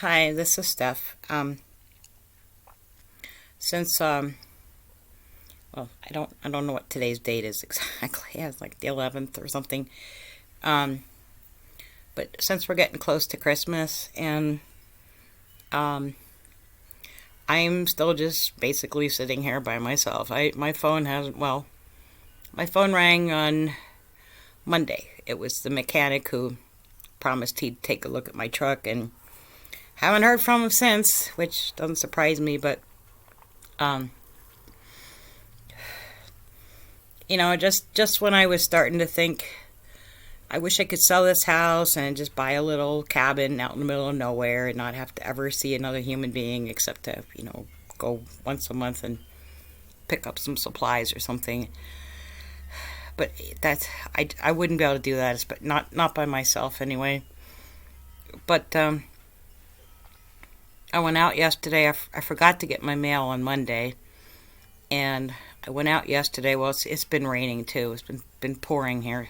Hi, this is Steph. Since well, I don't know what today's date is exactly. It's like the 11th or something. Um, but since we're getting close to Christmas, and um, I'm still just basically sitting here by myself. My phone hasn't. Well, my phone rang on Monday. It was the mechanic who promised he'd take a look at my truck, and haven't heard from him since, which doesn't surprise me. But um, just when I was starting to think, I wish I could sell this house and just buy a little cabin out in the middle of nowhere and not have to ever see another human being except to, go once a month and pick up some supplies or something. But I wouldn't be able to do that, but not by myself anyway. But I went out yesterday. I forgot to get my mail on Monday, and I went out yesterday. Well, it's been raining too. It's been pouring here,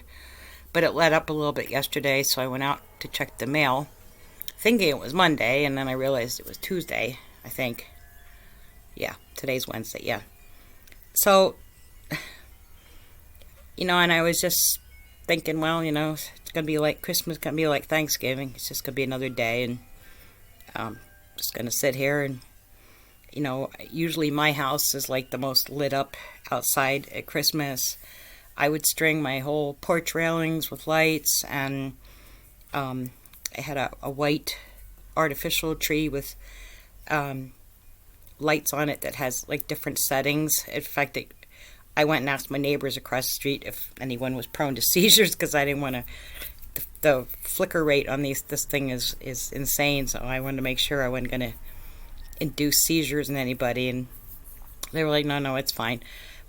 but it let up a little bit yesterday, so I went out to check the mail, thinking it was Monday, and then I realized it was Tuesday. I think, yeah, today's Wednesday. Yeah, so and I was just thinking, well, it's gonna be like Christmas, gonna be like Thanksgiving. It's just gonna be another day, and just gonna sit here and usually my house is like the most lit up outside at Christmas. I would string my whole porch railings with lights, and I had a white artificial tree with um, lights on it that has like different settings. In fact, I went and asked my neighbors across the street if anyone was prone to seizures because I didn't want to. The flicker rate on this thing is insane, so I wanted to make sure I wasn't going to induce seizures in anybody, and they were like, no, it's fine.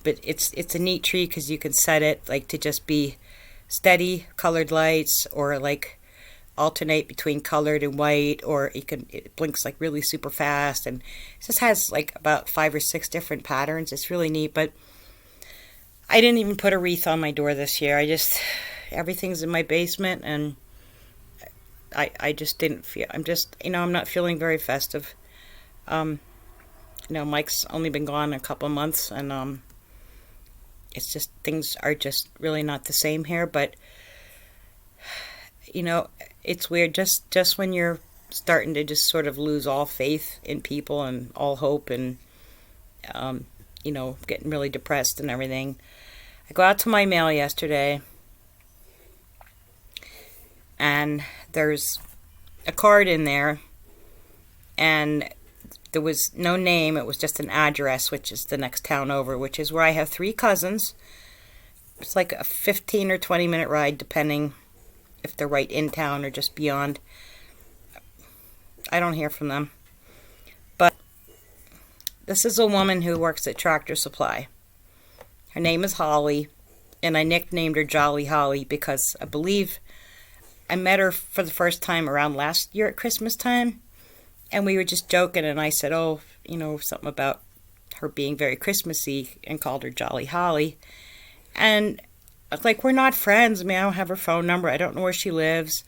But it's a neat tree because you can set it like to just be steady colored lights, or like alternate between colored and white, or it blinks like really super fast, and it just has like about 5 or 6 different patterns. It's really neat. But I didn't even put a wreath on my door this year. Everything's in my basement, and I just didn't feel. I'm not feeling very festive. Um, Mike's only been gone a couple of months, and it's just things are just really not the same here. But it's weird. Just when you're starting to just sort of lose all faith in people and all hope, and getting really depressed and everything. I go out to my mail yesterday, and there's a card in there, and there was no name. It was just an address, which is the next town over, which is where I have 3 cousins. It's like a 15 or 20-minute ride, depending if they're right in town or just beyond. I don't hear from them. But this is a woman who works at Tractor Supply. Her name is Holly, and I nicknamed her Jolly Holly because I believe I met her for the first time around last year at Christmas time, and we were just joking, and I said, oh, something about her being very Christmassy, and called her Jolly Holly. And I was like, we're not friends. I mean, I don't have her phone number. I don't know where she lives.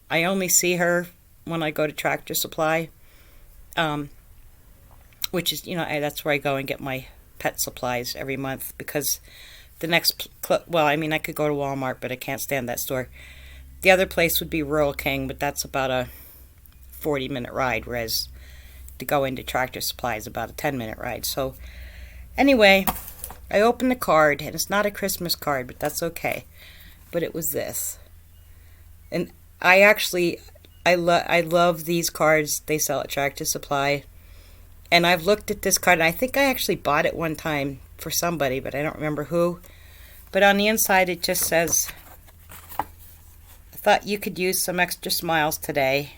I only see her when I go to Tractor Supply, which is, that's where I go and get my pet supplies every month, because the next, well, I mean, I could go to Walmart, but I can't stand that store. The other place would be Rural King, but that's about a 40-minute ride, whereas to go into Tractor Supply is about a 10-minute ride. So anyway, I opened the card, and it's not a Christmas card, but that's okay. But it was this. And I love these cards they sell at Tractor Supply. And I've looked at this card, and I think I actually bought it one time for somebody, but I don't remember who. But on the inside, it just says, I thought you could use some extra smiles today.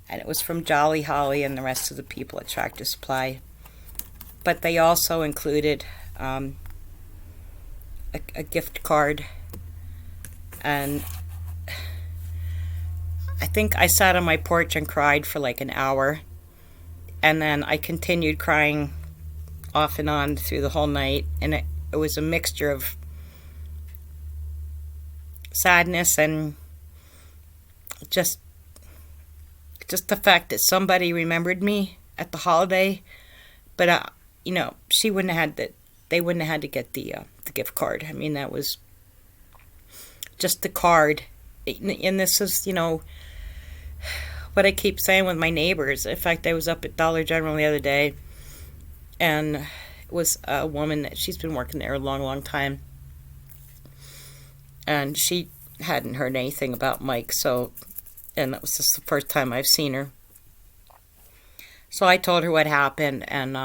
And it was from Jolly Holly and the rest of the people at Tractor Supply. But they also included a gift card. And I think I sat on my porch and cried for like an hour. And then I continued crying off and on through the whole night. And it was a mixture of sadness and just just the fact that somebody remembered me at the holiday. But she wouldn't have had that. They wouldn't have had to get the gift card. I mean, that was just the card. And this is, what I keep saying with my neighbors. In fact, I was up at Dollar General the other day, and it was a woman that she's been working there a long, long time, and she hadn't heard anything about Mike. And that was just the first time I've seen her. So I told her what happened, and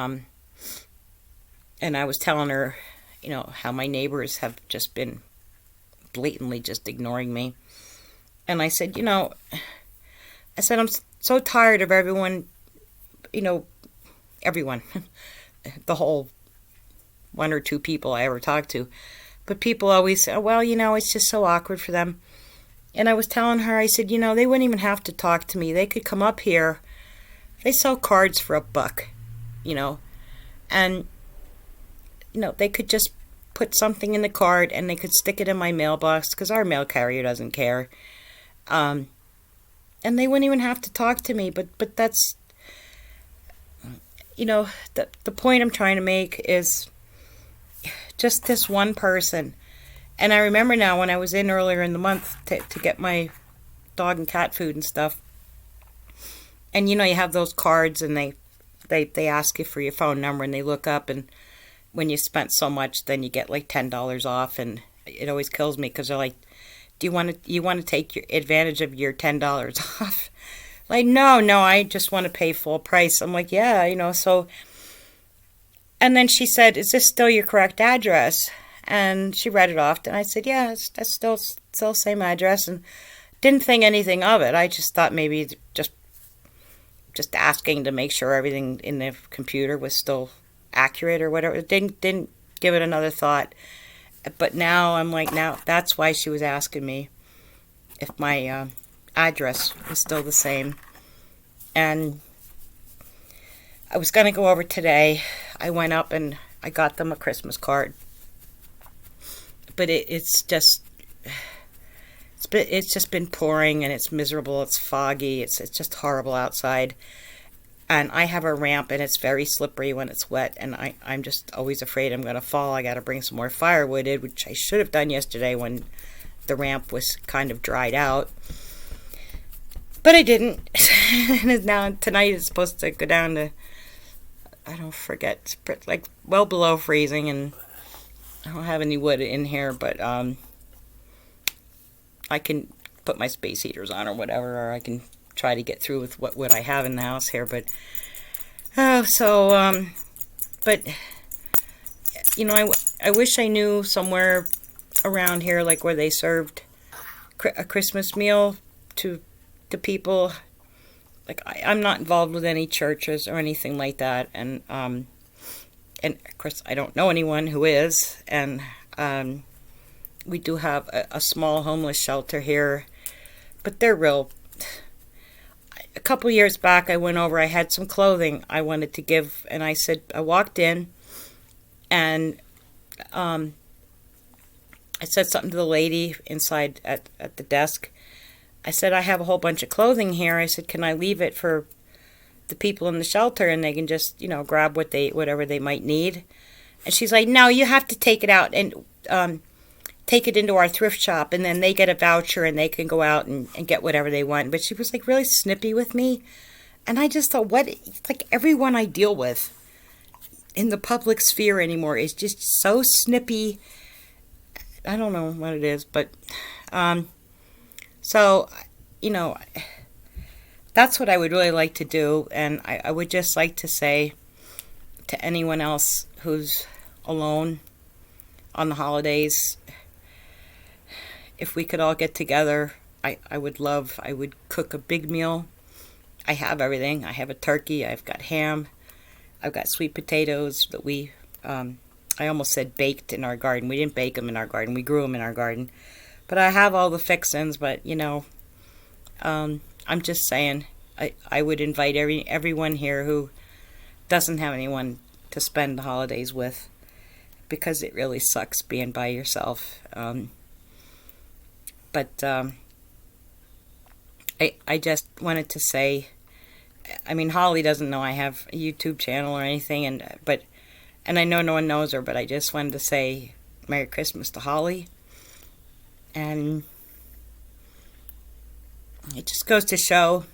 I was telling her, how my neighbors have just been blatantly just ignoring me. And I said, I'm so tired of everyone, everyone, the whole one or two people I ever talk to. But people always say, well, it's just so awkward for them. And I was telling her, I said, they wouldn't even have to talk to me. They could come up here. They sell cards for $1, and, they could just put something in the card and they could stick it in my mailbox because our mail carrier doesn't care. And they wouldn't even have to talk to me. But that's, the point I'm trying to make is just this one person. And I remember now when I was in earlier in the month to get my dog and cat food and stuff. And, you have those cards and they ask you for your phone number and they look up, and when you spent so much, then you get like $10 off. And it always kills me because they're like, you want to take your advantage of your $10 off? Like, no, I just want to pay full price. I'm like, yeah, so. And then she said, is this still your correct address? And she read it off, and I said, yeah, that's still the same address, and didn't think anything of it. I just thought maybe just asking to make sure everything in the computer was still accurate or whatever. Didn't give it another thought. But now I'm like, now that's why she was asking me if my address was still the same. And I was going to go over today. I went up and I got them a Christmas card. But it's just been pouring and it's miserable. It's foggy. It's just horrible outside. And I have a ramp and it's very slippery when it's wet. And I'm just always afraid I'm going to fall. I got to bring some more firewood in, which I should have done yesterday when the ramp was kind of dried out. But I didn't. And now tonight it's supposed to go down to, I don't forget, like well below freezing, and I don't have any wood in here, but I can put my space heaters on or whatever, or I can try to get through with what wood I have in the house here. But I wish I knew somewhere around here, like where they served a Christmas meal to people. Like I'm not involved with any churches or anything like that, and of course I don't know anyone who is, and we do have a small homeless shelter here, but they're real. A couple years back, I went over. I had some clothing I wanted to give, and I walked in, and I said something to the lady inside at the desk. I said, I have a whole bunch of clothing here. I said, can I leave it for the people in the shelter, and they can just, grab whatever they might need? And she's like, no, you have to take it out and take it into our thrift shop, and then they get a voucher and they can go out and get whatever they want. But she was like really snippy with me. And I just thought, like everyone I deal with in the public sphere anymore is just so snippy. I don't know what it is, but so, that's what I would really like to do. And I would just like to say to anyone else who's alone on the holidays, if we could all get together, I would cook a big meal. I have everything. I have a turkey. I've got ham. I've got sweet potatoes that we, I almost said baked in our garden. We didn't bake them in our garden. We grew them in our garden. But I have all the fixings, but, I'm just saying, I would invite everyone here who doesn't have anyone to spend the holidays with, because it really sucks being by yourself. But I just wanted to say I mean, Holly doesn't know I have a YouTube channel or anything, and I know no one knows her, but I just wanted to say Merry Christmas to Holly. And it just goes to show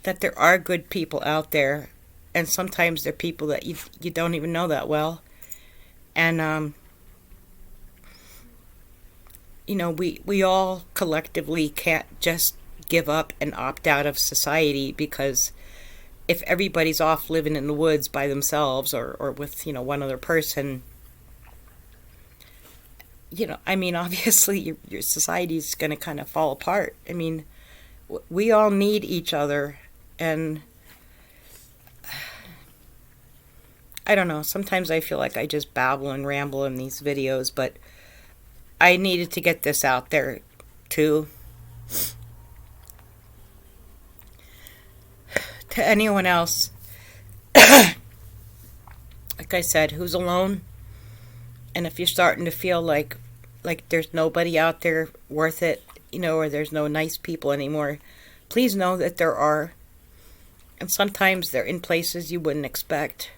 that there are good people out there, and sometimes they're people that you don't even know that well. And we all collectively can't just give up and opt out of society, because if everybody's off living in the woods by themselves or with one other person, I mean, obviously your society's going to kind of fall apart. I mean, we all need each other, and I don't know, sometimes I feel like I just babble and ramble in these videos, but I needed to get this out there too. To anyone else, like I said, who's alone, and if you're starting to feel like there's nobody out there worth it, or there's no nice people anymore, please know that there are. And sometimes they're in places you wouldn't expect.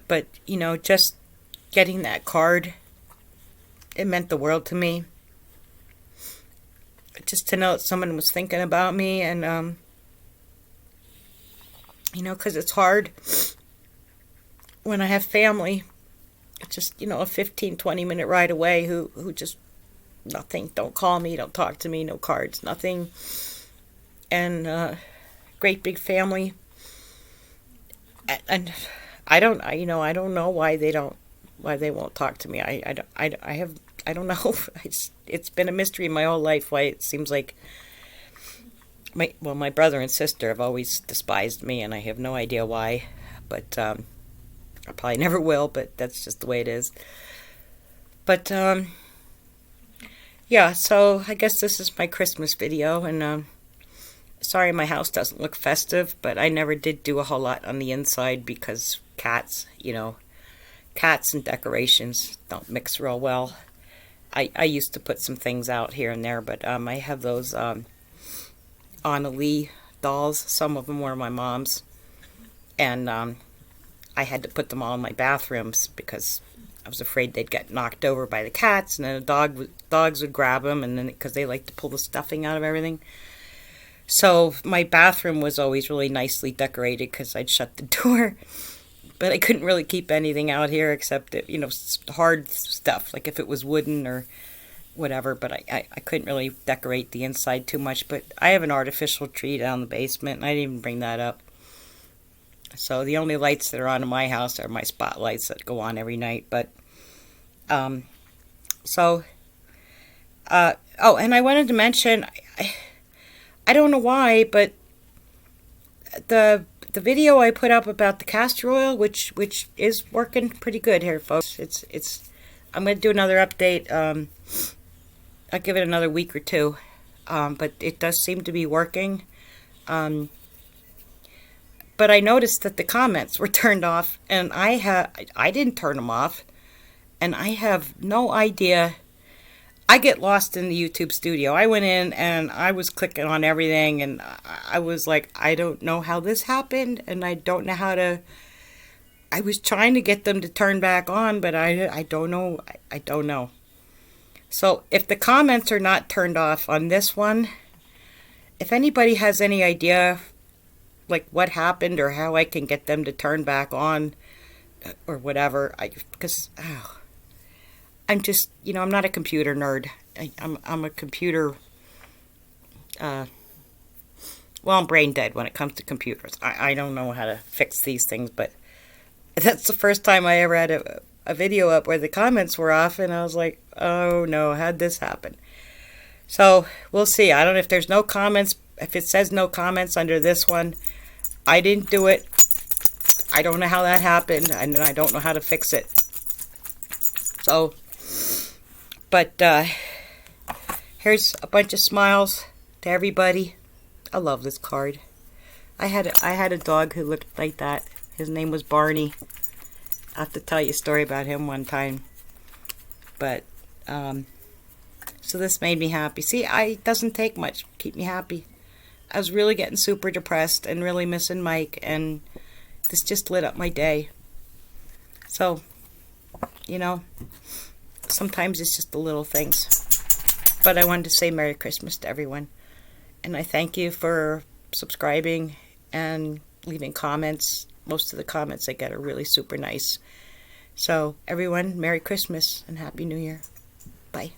But, just getting that card, it meant the world to me. Just to know that someone was thinking about me, and, because it's hard when I have family, just, a 15-20 minute ride away, who just nothing, don't call me, don't talk to me, no cards, nothing. And great big family, and I don't know why they won't talk to me. I don't know. It's been a mystery my whole life why it seems like my brother and sister have always despised me, and I have no idea why, but I probably never will, but that's just the way it is. But yeah, so I guess this is my Christmas video, and sorry my house doesn't look festive, but I never did do a whole lot on the inside because cats and decorations don't mix real well. I used to put some things out here and there, but I have those Anna Lee dolls. Some of them were my mom's, and I had to put them all in my bathrooms because I was afraid they'd get knocked over by the cats, and then dogs would grab them, and then because they like to pull the stuffing out of everything. So my bathroom was always really nicely decorated because I'd shut the door, but I couldn't really keep anything out here except hard stuff, like if it was wooden or whatever. But I couldn't really decorate the inside too much. But I have an artificial tree down the basement, and I didn't even bring that up. So the only lights that are on in my house are my spotlights that go on every night. But oh, and I wanted to mention, I don't know why, but the video I put up about the castor oil, which is working pretty good here, folks. I'm going to do another update. I'll give it another week or two, but it does seem to be working. But I noticed that the comments were turned off, and I didn't turn them off, and I have no idea. I get lost in the YouTube studio. I went in and I was clicking on everything, and I was like, I don't know how this happened, and I don't know how to. I was trying to get them to turn back on, but I don't know. I don't know. So if the comments are not turned off on this one, if anybody has any idea, like what happened or how I can get them to turn back on or whatever, because I'm just, I'm not a computer nerd. I'm a computer, well, I'm brain dead when it comes to computers. I don't know how to fix these things, but that's the first time I ever had a video up where the comments were off, and I was like, oh no, how'd this happen? So we'll see. I don't know if there's no comments. If it says no comments under this one, I didn't do it. I don't know how that happened, and I don't know how to fix it. So, but here's a bunch of smiles to everybody. I love this card. I had a dog who looked like that. His name was Barney. I have to tell you a story about him one time. But so this made me happy. See, it doesn't take much to keep me happy. I was really getting super depressed and really missing Mike, and this just lit up my day. So, you know, sometimes it's just the little things. But I wanted to say Merry Christmas to everyone. And I thank you for subscribing and leaving comments. Most of the comments I get are really super nice. So, everyone, Merry Christmas and Happy New Year. Bye.